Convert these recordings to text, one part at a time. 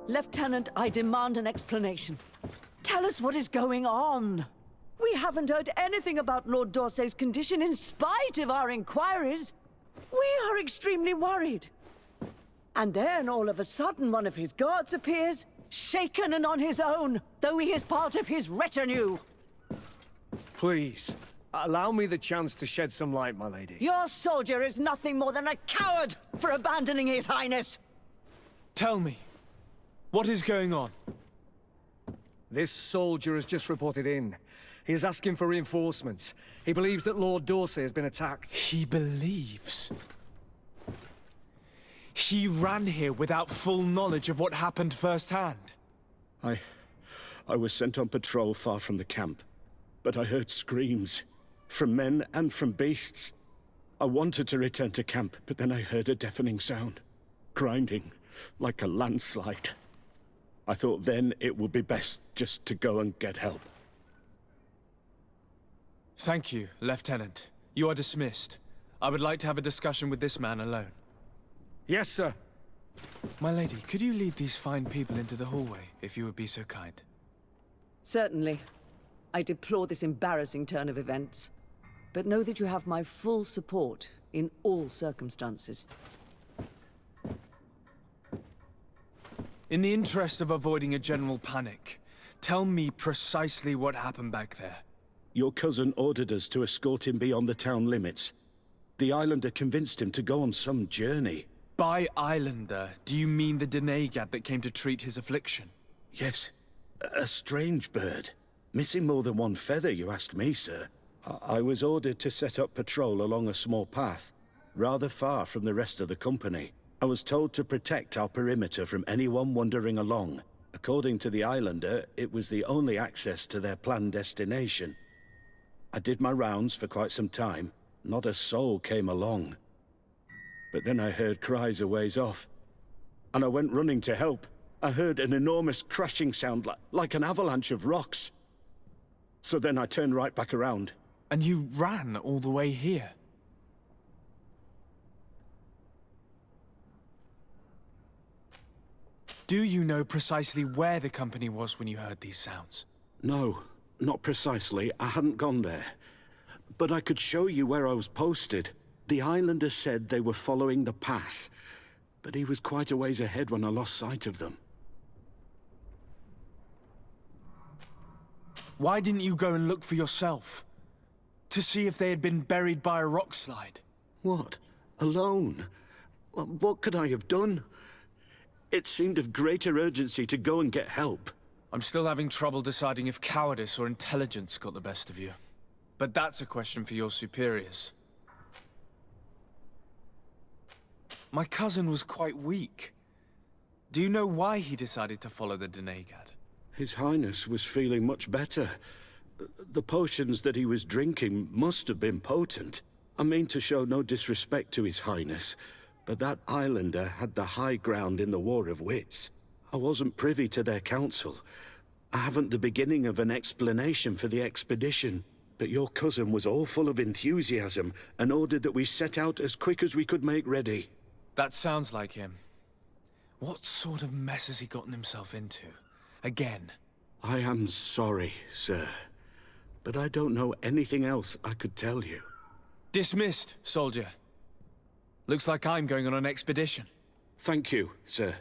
Lieutenant, I demand an explanation. Tell us what is going on. We haven't heard anything about Lord D'Orsay's condition in spite of our inquiries. We are extremely worried. And then, all of a sudden, one of his guards appears, shaken and on his own, though he is part of his retinue. Please, allow me the chance to shed some light, my lady. Your soldier is nothing more than a coward for abandoning his highness. Tell me, what is going on? This soldier has just reported in. He is asking for reinforcements. He believes that Lord D'Orsay has been attacked. He believes? He ran here without full knowledge of what happened firsthand. I was sent on patrol far from the camp, but I heard screams, from men and from beasts. I wanted to return to camp, but then I heard a deafening sound, grinding, like a landslide. I thought then it would be best just to go and get help. Thank you, Lieutenant. You are dismissed. I would like to have a discussion with this man alone. Yes, sir. My lady, could you lead these fine people into the hallway, if you would be so kind? Certainly. I deplore this embarrassing turn of events, but know that you have my full support in all circumstances. In the interest of avoiding a general panic, tell me precisely what happened back there. Your cousin ordered us to escort him beyond the town limits. The Islander convinced him to go on some journey. By Islander, do you mean the Denegad that came to treat his affliction? Yes, a strange bird. Missing more than one feather, you ask me, sir. I was ordered to set up patrol along a small path, rather far from the rest of the company. I was told to protect our perimeter from anyone wandering along. According to the Islander, it was the only access to their planned destination. I did my rounds for quite some time. Not a soul came along. But then I heard cries a ways off, and I went running to help. I heard an enormous crashing sound like an avalanche of rocks. So then I turned right back around. And you ran all the way here? Do you know precisely where the company was when you heard these sounds? No, not precisely. I hadn't gone there. But I could show you where I was posted. The Islander said they were following the path, but he was quite a ways ahead when I lost sight of them. Why didn't you go and look for yourself? To see if they had been buried by a rock slide? What? Alone? What could I have done? It seemed of greater urgency to go and get help. I'm still having trouble deciding if cowardice or intelligence got the best of you. But that's a question for your superiors. My cousin was quite weak. Do you know why he decided to follow the Denegad? His Highness was feeling much better. The potions that he was drinking must have been potent. I mean to show no disrespect to His Highness, but that Islander had the high ground in the War of Wits. I wasn't privy to their counsel. I haven't the beginning of an explanation for the expedition, but your cousin was all full of enthusiasm and ordered that we set out as quick as we could make ready. That sounds like him. What sort of mess has he gotten himself into? Again? I am sorry, sir, but I don't know anything else I could tell you. Dismissed, soldier. Looks like I'm going on an expedition. Thank you, sir.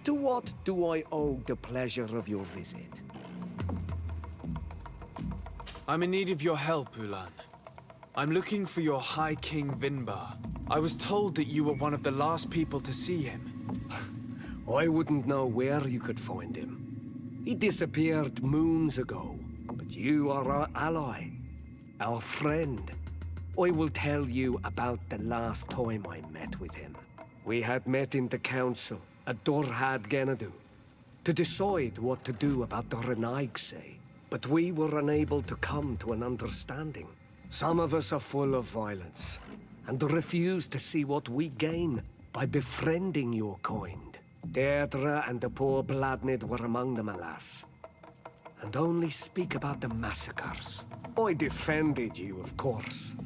To what do I owe the pleasure of your visit? I'm in need of your help, Ulan. I'm looking for your High King Vinbar. I was told that you were one of the last people to see him. I wouldn't know where you could find him. He disappeared moons ago, but you are our ally, our friend. I will tell you about the last time I met with him. We had met in the council at Dorhad Genadu to decide what to do about the Renaigse, but we were unable to come to an understanding. Some of us are full of violence, and refuse to see what we gain by befriending your kind. Deirdre and the poor Bladnid were among them, alas, and only speak about the massacres. I defended you, of course,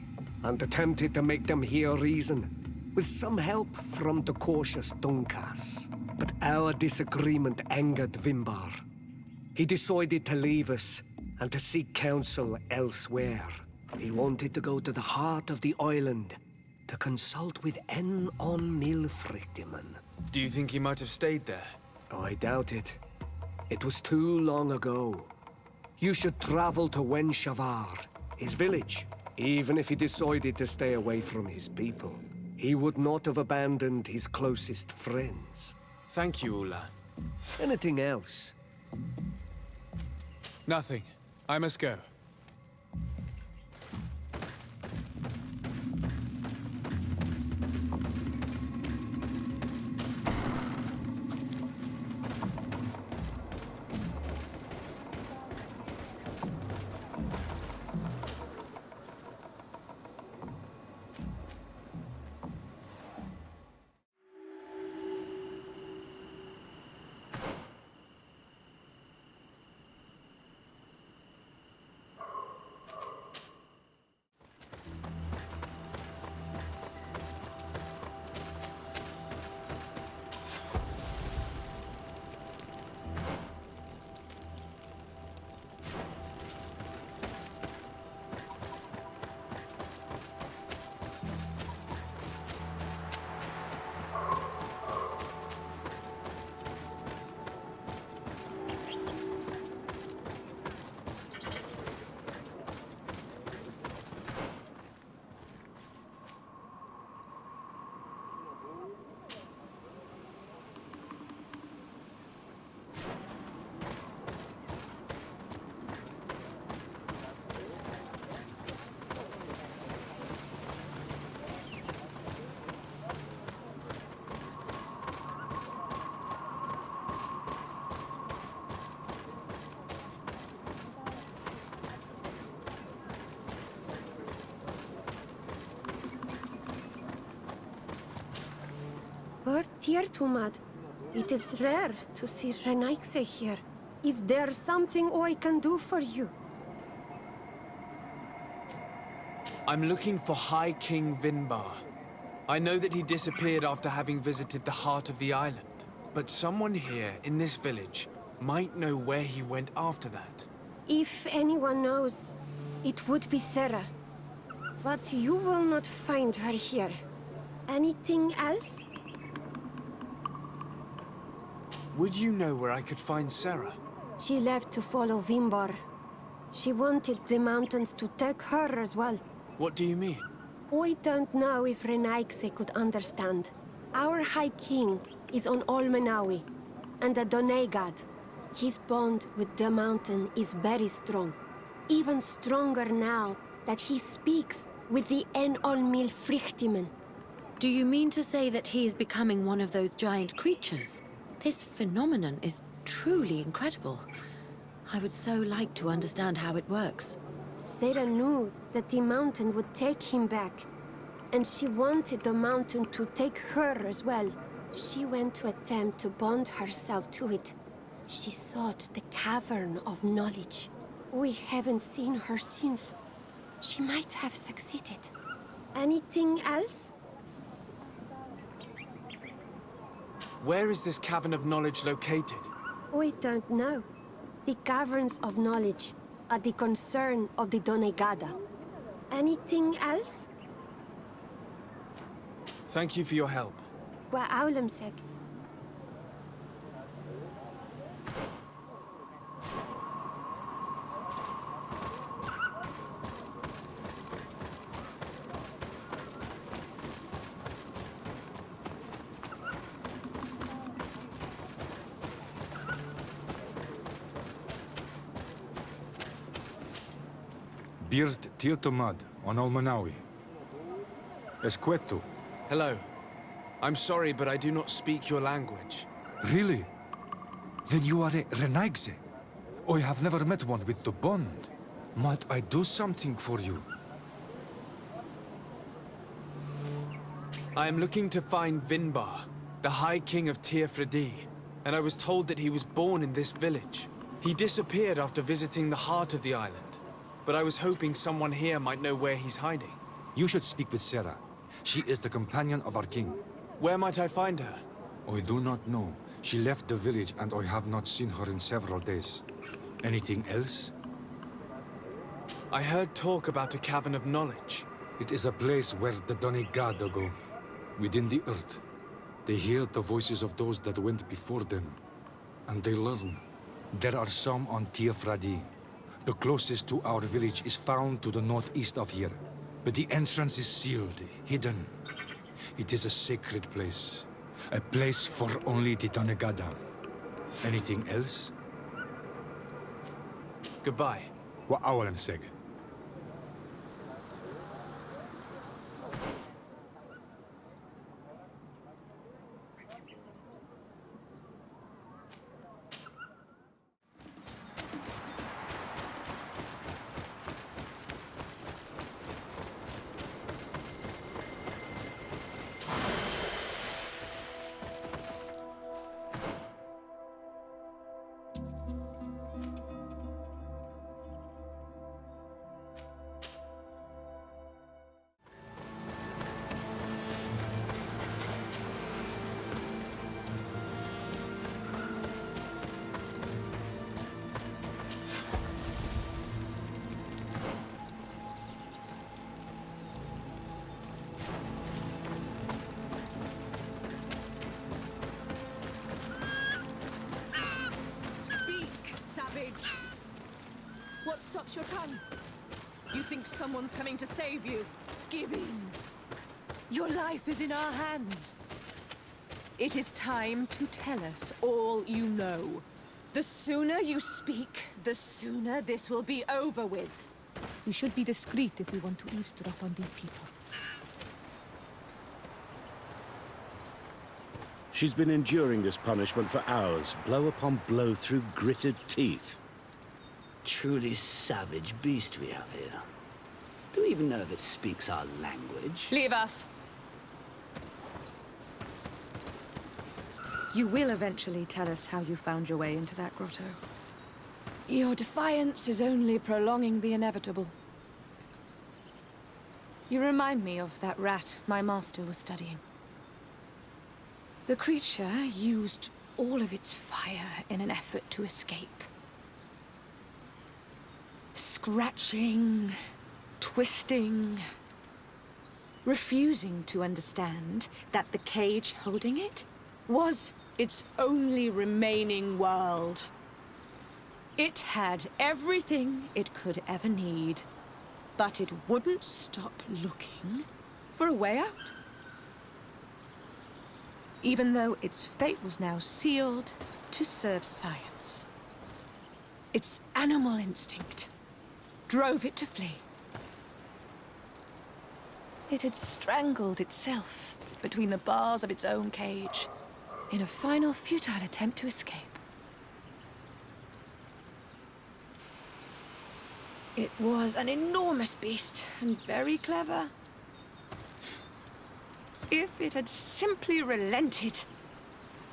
and attempted to make them hear reason, with some help from the cautious Dunkas. But our disagreement angered Vinbar. He decided to leave us and to seek counsel elsewhere. He wanted to go to the heart of the island to consult with En on Milfrictiman. Do you think he might have stayed there? I doubt it. It was too long ago. You should travel to Wenshavar, his village. Even if he decided to stay away from his people, he would not have abandoned his closest friends. Thank you, Ulan. Anything else? Nothing. I must go. But Teer Tumad, it is rare to see Renaigse here. Is there something I can do for you? I'm looking for High King Vinbar. I know that he disappeared after having visited the heart of the island. But someone here in this village might know where he went after that. If anyone knows, it would be Sarah. But you will not find her here. Anything else? Would you know where I could find Sarah? She left to follow Vinbar. She wanted the mountains to take her as well. What do you mean? I don't know if Renaigse could understand. Our High King is on Olmenawi, and a Doneigad. His bond with the mountain is very strong. Even stronger now that he speaks with the En Olmil Frichtimen. Do you mean to say that he is becoming one of those giant creatures? This phenomenon is truly incredible. I would so like to understand how it works. Sarah knew that the mountain would take him back, and she wanted the mountain to take her as well. She went to attempt to bond herself to it. She sought the cavern of knowledge. We haven't seen her since. She might have succeeded. Anything else? Where is this cavern of knowledge located? We don't know. The caverns of knowledge are the concern of the Doneigada. Anything else? Thank you for your help. Wa aulemsek. Beard Teer on Almanawi. Esqueto. Hello. I'm sorry, but I do not speak your language. Really? Then you are a Renaigse. I have never met one with the bond. Might I do something for you? I am looking to find Vinbar, the High King of Teer Fradee, and I was told that he was born in this village. He disappeared after visiting the heart of the island, but I was hoping someone here might know where he's hiding. You should speak with Sarah. She is the companion of our king. Where might I find her? I do not know. She left the village and I have not seen her in several days. Anything else? I heard talk about a cavern of knowledge. It is a place where the Donegada go, within the earth. They hear the voices of those that went before them, and they learn. There are some on Teer Fradee. The closest to our village is found to the northeast of here, but the entrance is sealed, hidden. It is a sacred place, a place for only the Donegada. Anything else? Goodbye. Wa awalan seg. What stops your tongue? You think someone's coming to save you? Give in. Your life is in our hands. It is time to tell us all you know. The sooner you speak, the sooner this will be over with. We should be discreet if we want to eavesdrop on these people. She's been enduring this punishment for hours, blow upon blow through gritted teeth. Truly savage beast we have here. Do we even know if it speaks our language? Leave us. You will eventually tell us how you found your way into that grotto. Your defiance is only prolonging the inevitable. You remind me of that rat my master was studying. The creature used all of its fire in an effort to escape. Scratching, twisting, refusing to understand that the cage holding it was its only remaining world. It had everything it could ever need, but it wouldn't stop looking for a way out. Even though its fate was now sealed to serve science. Its animal instinct drove it to flee. It had strangled itself between the bars of its own cage in a final futile attempt to escape. It was an enormous beast and very clever. If it had simply relented,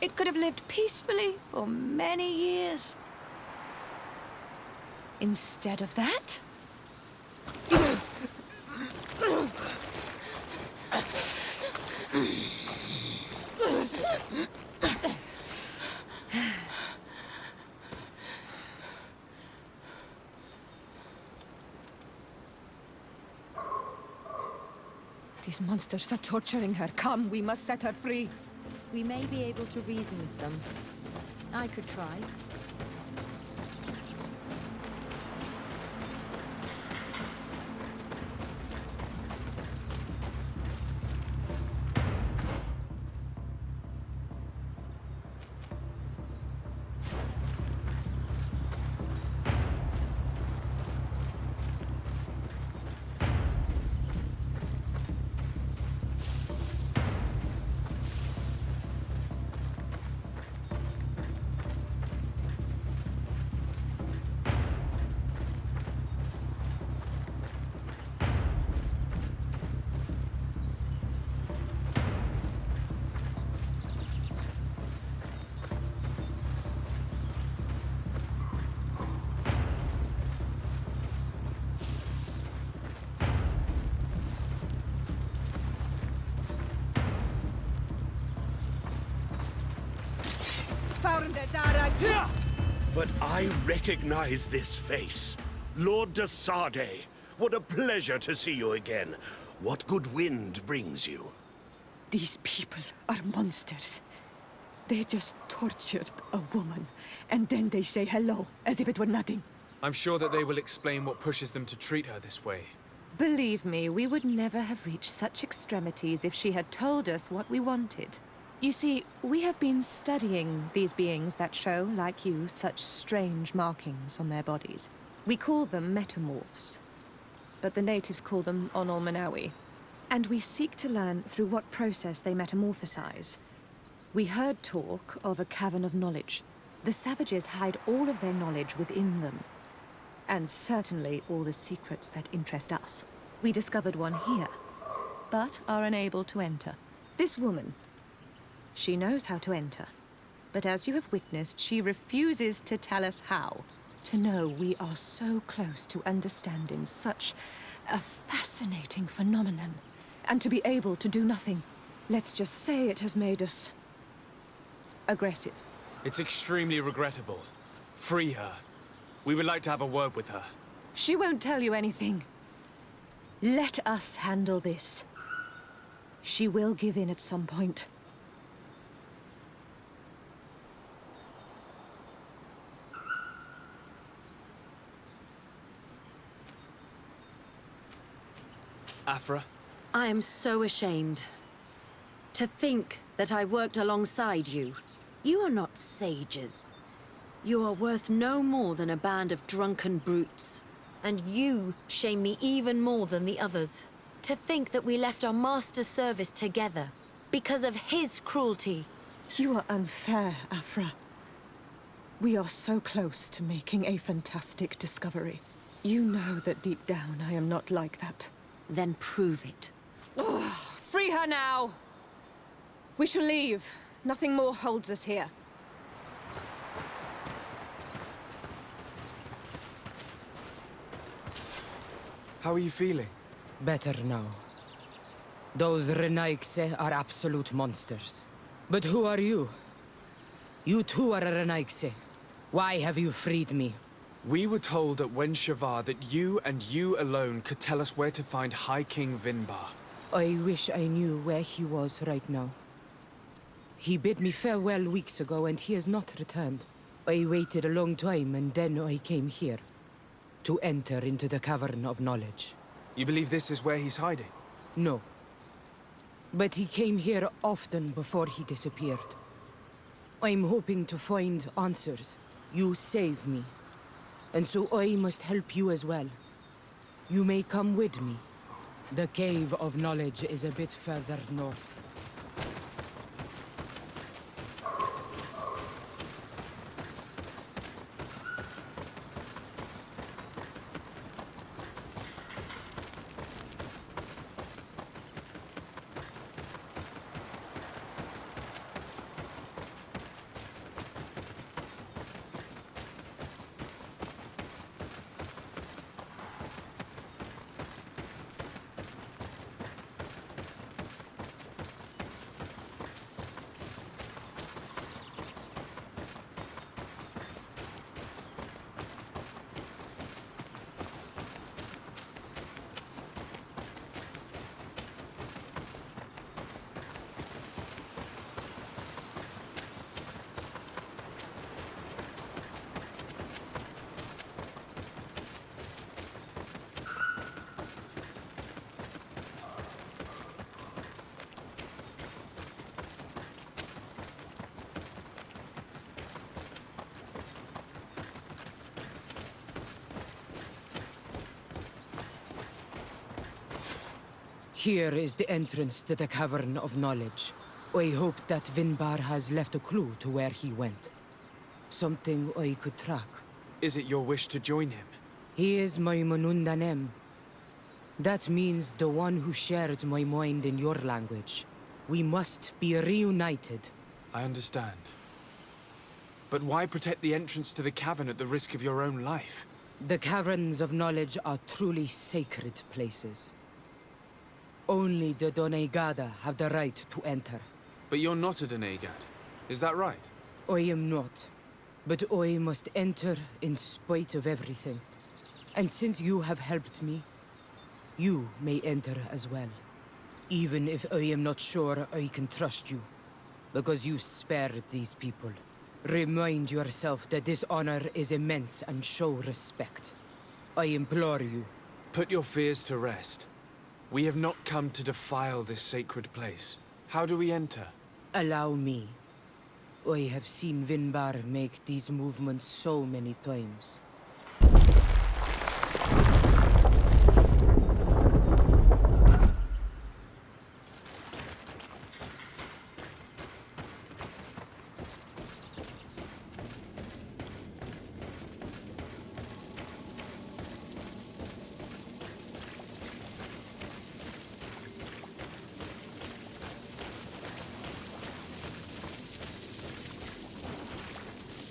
it could have lived peacefully for many years. Instead of that, These monsters are torturing her. Come, we must set her free. We may be able to reason with them. I could try. But I recognize this face. Lord de Sade. What a pleasure to see you again. What good wind brings you? These people are monsters. They just tortured a woman, and then they say hello, as if it were nothing. I'm sure that they will explain what pushes them to treat her this way. Believe me, we would never have reached such extremities if she had told us what we wanted. You see, we have been studying these beings that show, like you, such strange markings on their bodies. We call them metamorphs, but the natives call them Onol Manawi. And we seek to learn through what process they metamorphosize. We heard talk of a cavern of knowledge. The savages hide all of their knowledge within them. And certainly all the secrets that interest us. We discovered one here, but are unable to enter. This woman, she knows how to enter. But as you have witnessed, she refuses to tell us how. To know we are so close to understanding such a fascinating phenomenon. And to be able to do nothing. Let's just say it has made us aggressive. It's extremely regrettable. Free her. We would like to have a word with her. She won't tell you anything. Let us handle this. She will give in at some point. Afra? I am so ashamed. To think that I worked alongside you. You are not sages. You are worth no more than a band of drunken brutes. And you shame me even more than the others. To think that we left our master's service together because of his cruelty. You are unfair, Afra. We are so close to making a fantastic discovery. You know that deep down I am not like that. Then prove it. Free her now! We shall leave. Nothing more holds us here. How are you feeling? Better now. Those Renaigse are absolute monsters. But who are you? You too are a Renaigse. Why have you freed me? We were told at Wen Shavar that you and you alone could tell us where to find High King Vinbar. I wish I knew where he was right now. He bid me farewell weeks ago and he has not returned. I waited a long time and then I came here. To enter into the Cavern of Knowledge. You believe this is where he's hiding? No. But he came here often before he disappeared. I'm hoping to find answers. You saved me. And so I must help you as well. You may come with me. The Cave of Knowledge is a bit further north. Here is the entrance to the Cavern of Knowledge. I hope that Vinbar has left a clue to where he went. Something I could track. Is it your wish to join him? He is my Manundanem. That means the one who shares my mind in your language. We must be reunited. I understand. But why protect the entrance to the cavern at the risk of your own life? The Caverns of Knowledge are truly sacred places. Only the Doneigada have the right to enter. But you're not a Doneigad, is that right? I am not. But I must enter in spite of everything. And since you have helped me, you may enter as well. Even if I am not sure I can trust you. Because you spared these people. Remind yourself that this honor is immense and show respect. I implore you. Put your fears to rest. We have not come to defile this sacred place. How do we enter? Allow me. I have seen Vinbar make these movements so many times.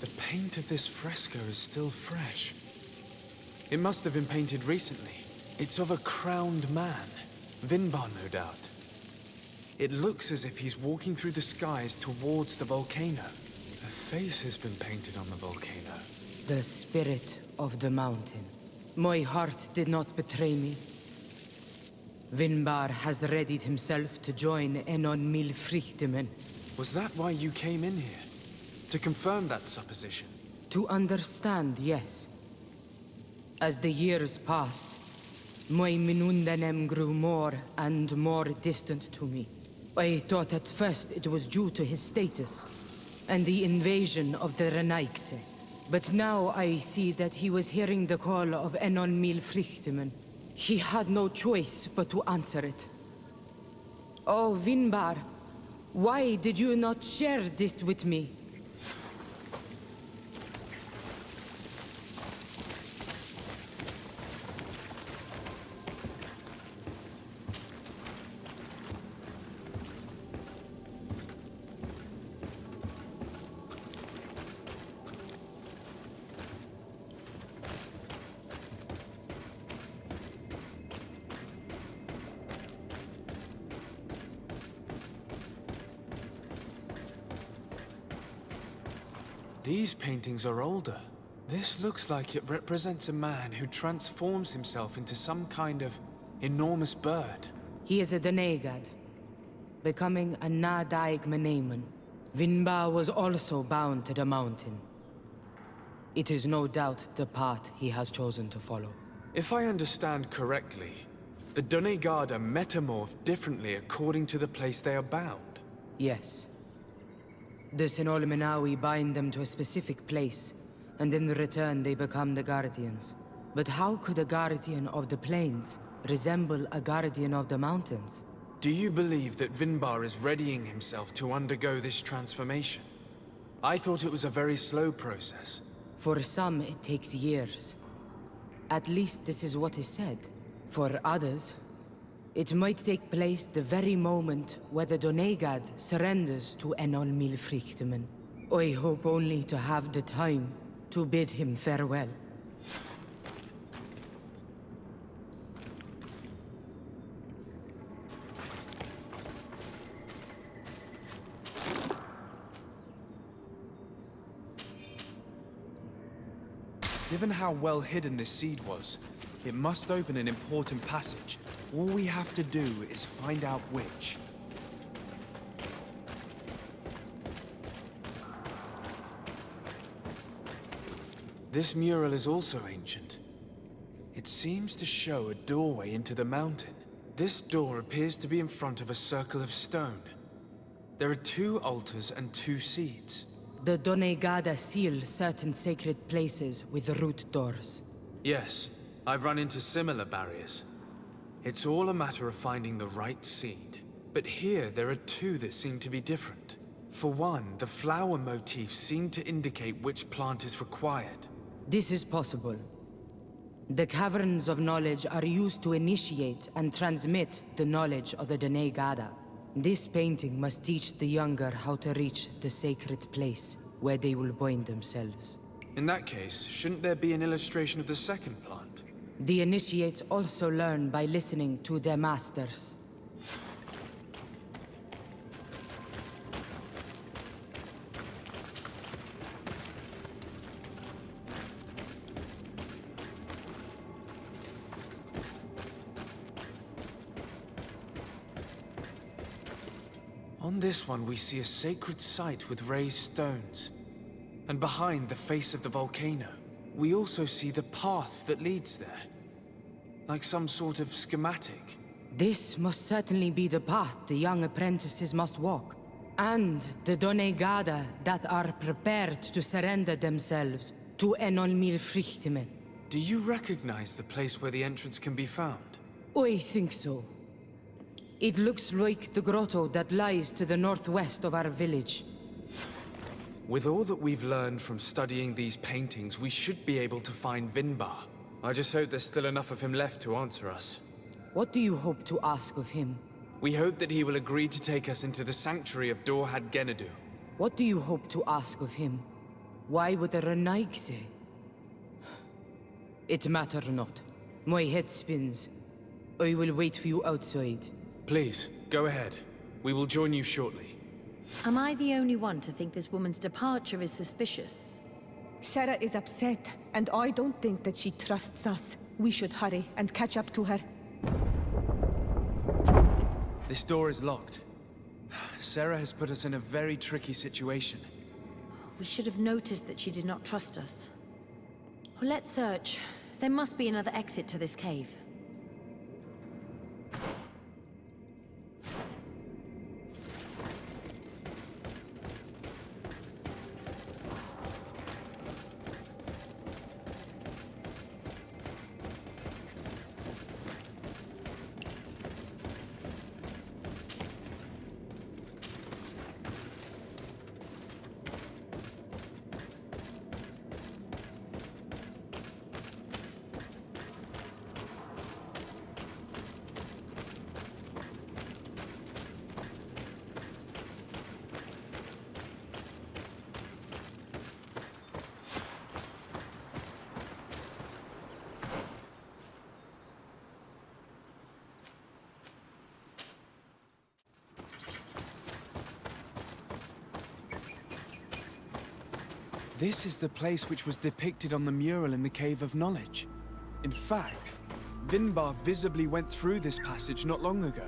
The paint of this fresco is still fresh. It must have been painted recently. It's of a crowned man. Vinbar, no doubt. It looks as if he's walking through the skies towards the volcano. A face has been painted on the volcano. The spirit of the mountain. My heart did not betray me. Vinbar has readied himself to join Enon Milfrichtemen. Was that why you came in here? To confirm that supposition? To understand, yes. As the years passed, my Minundanem grew more and more distant to me. I thought at first it was due to his status and the invasion of the Renaigse. But now I see that he was hearing the call of Enon Milfrichtemen. He had no choice but to answer it. Oh, Vinbar, why did you not share this with me? These paintings are older. This looks like it represents a man who transforms himself into some kind of enormous bird. He is a Denegad, becoming a Nadaig Meneman. Vinbar was also bound to the mountain. It is no doubt the path he has chosen to follow. If I understand correctly, the Donegada metamorph differently according to the place they are bound. Yes. The Sinolmenawi bind them to a specific place, and in return they become the Guardians. But how could a Guardian of the Plains resemble a Guardian of the Mountains? Do you believe that Vinbar is readying himself to undergo this transformation? I thought it was a very slow process. For some, it takes years. At least this is what is said. For others, it might take place the very moment where the Donegad surrenders to Enol Milfrichtemen. I hope only to have the time to bid him farewell. Given how well hidden this seed was, it must open an important passage. All we have to do is find out which. This mural is also ancient. It seems to show a doorway into the mountain. This door appears to be in front of a circle of stone. There are 2 altars and 2 seeds. The Donegada seal certain sacred places with root doors. Yes, I've run into similar barriers. It's all a matter of finding the right seed. But here there are 2 that seem to be different. For one, the flower motifs seem to indicate which plant is required. This is possible. The Caverns of Knowledge are used to initiate and transmit the knowledge of the Donegada. This painting must teach the younger how to reach the sacred place where they will bind themselves. In that case, shouldn't there be an illustration of the second plant? The initiates also learn by listening to their masters. On this one, we see a sacred site with raised stones. And behind the face of the volcano, we also see the path that leads there. Like some sort of schematic. This must certainly be the path the young apprentices must walk. And the Donegada that are prepared to surrender themselves to Enolmir Frichtmen. Do you recognize the place where the entrance can be found? I think so. It looks like the grotto that lies to the northwest of our village. With all that we've learned from studying these paintings, we should be able to find Vinbar. I just hope there's still enough of him left to answer us. What do you hope to ask of him? We hope that he will agree to take us into the sanctuary of Dorhad Genadu. What do you hope to ask of him? Why would the Renaig say? It matter not. My head spins. I will wait for you outside. Please, go ahead. We will join you shortly. Am I the only one to think this woman's departure is suspicious? Sarah is upset, and I don't think that she trusts us. We should hurry and catch up to her. This door is locked. Sarah has put us in a very tricky situation. We should have noticed that she did not trust us. Well, let's search. There must be another exit to this cave. This is the place which was depicted on the mural in the Cave of Knowledge. In fact, Vinbar visibly went through this passage not long ago.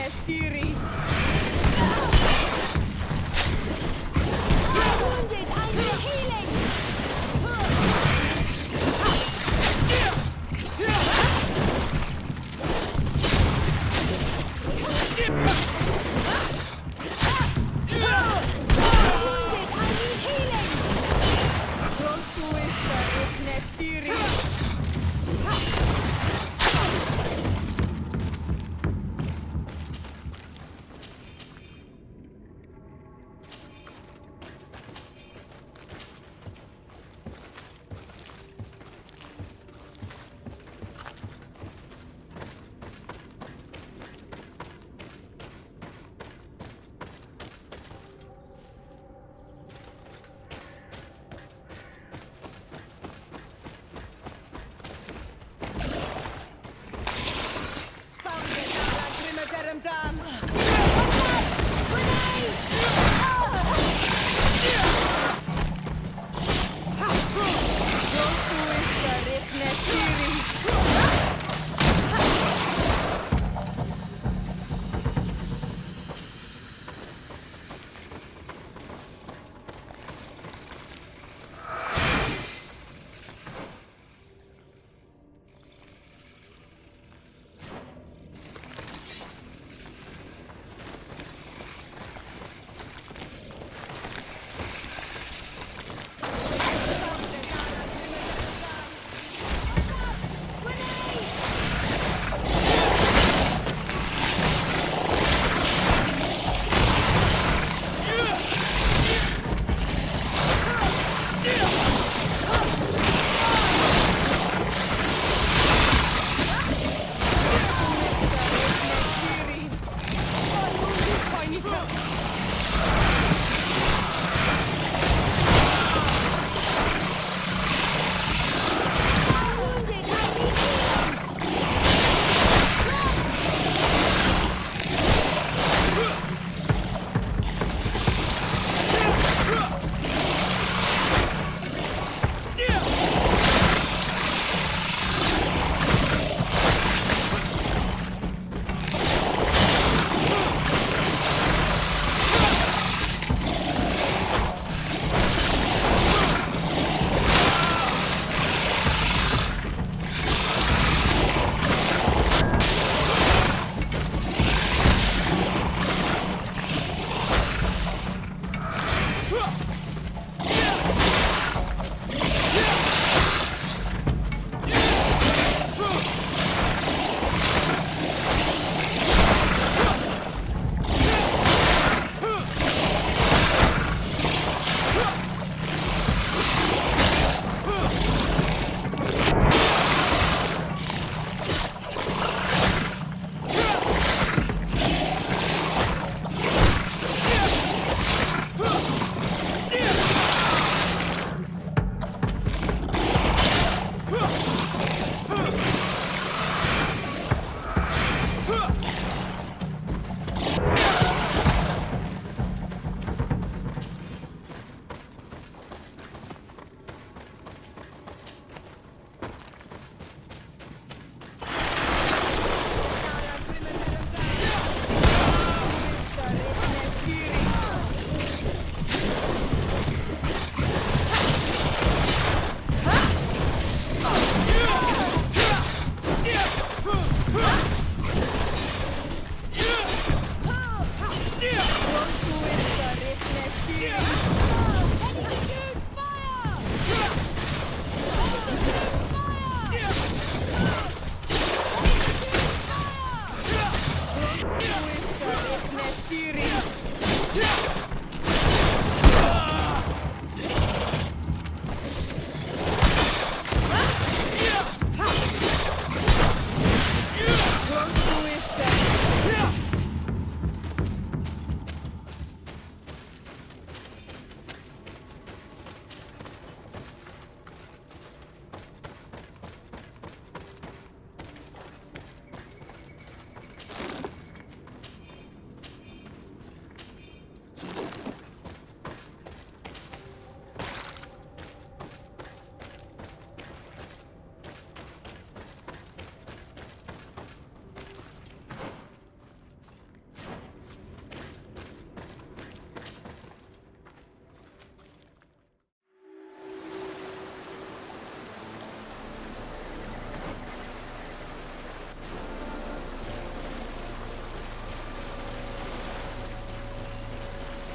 Nestiri. Wounded, I need healing!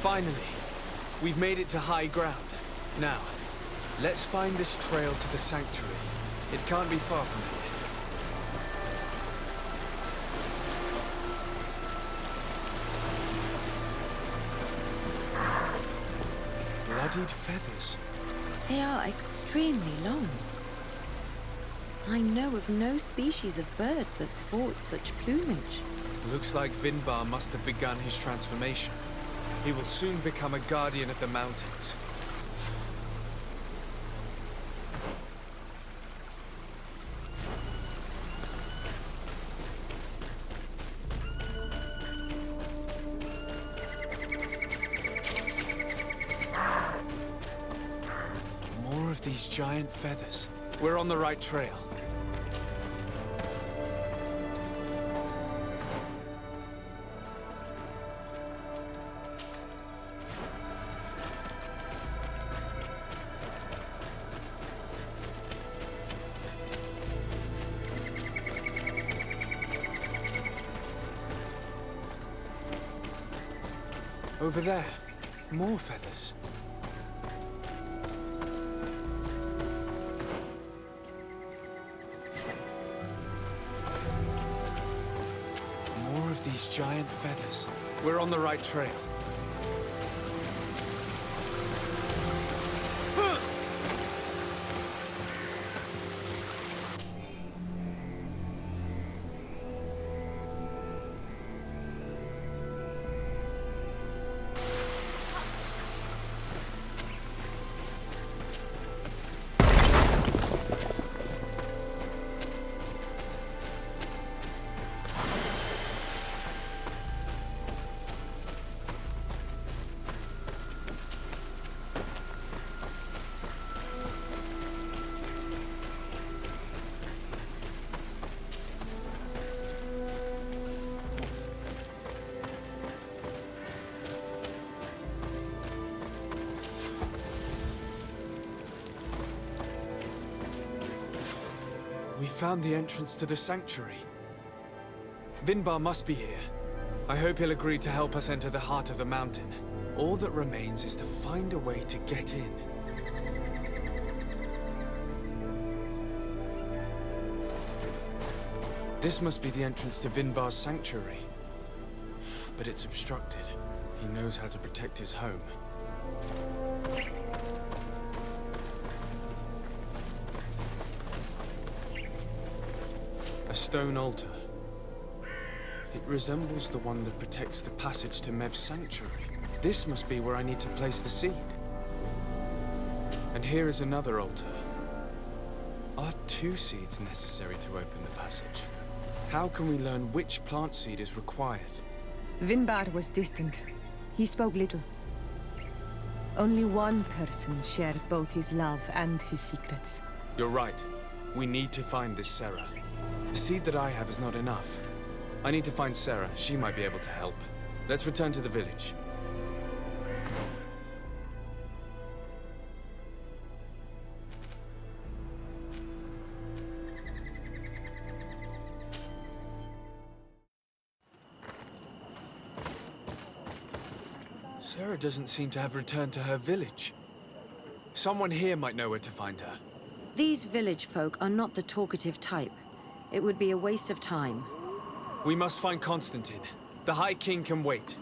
Finally, we've made it to high ground. Now, let's find this trail to the sanctuary. It can't be far from here. Bloodied feathers. They are extremely long. I know of no species of bird that sports such plumage. Looks like Vinbar must have begun his transformation. He will soon become a guardian of the mountains. More of these giant feathers. We're on the right trail. Over there, more feathers. More of these giant feathers. We're on the right trail. We found the entrance to the sanctuary. Vinbar must be here. I hope he'll agree to help us enter the heart of the mountain. All that remains is to find a way to get in. This must be the entrance to Vinbar's sanctuary. But it's obstructed. He knows how to protect his home. A stone altar. It resembles the one that protects the passage to Mev's sanctuary. This must be where I need to place the seed. And here is another altar. Are 2 seeds necessary to open the passage? How can we learn which plant seed is required? Vinbar was distant. He spoke little. Only one person shared both his love and his secrets. You're right. We need to find this Sarah. The seed that I have is not enough. I need to find Sarah. She might be able to help. Let's return to the village. Sarah doesn't seem to have returned to her village. Someone here might know where to find her. These village folk are not the talkative type. It would be a waste of time. We must find Constantine. The High King can wait.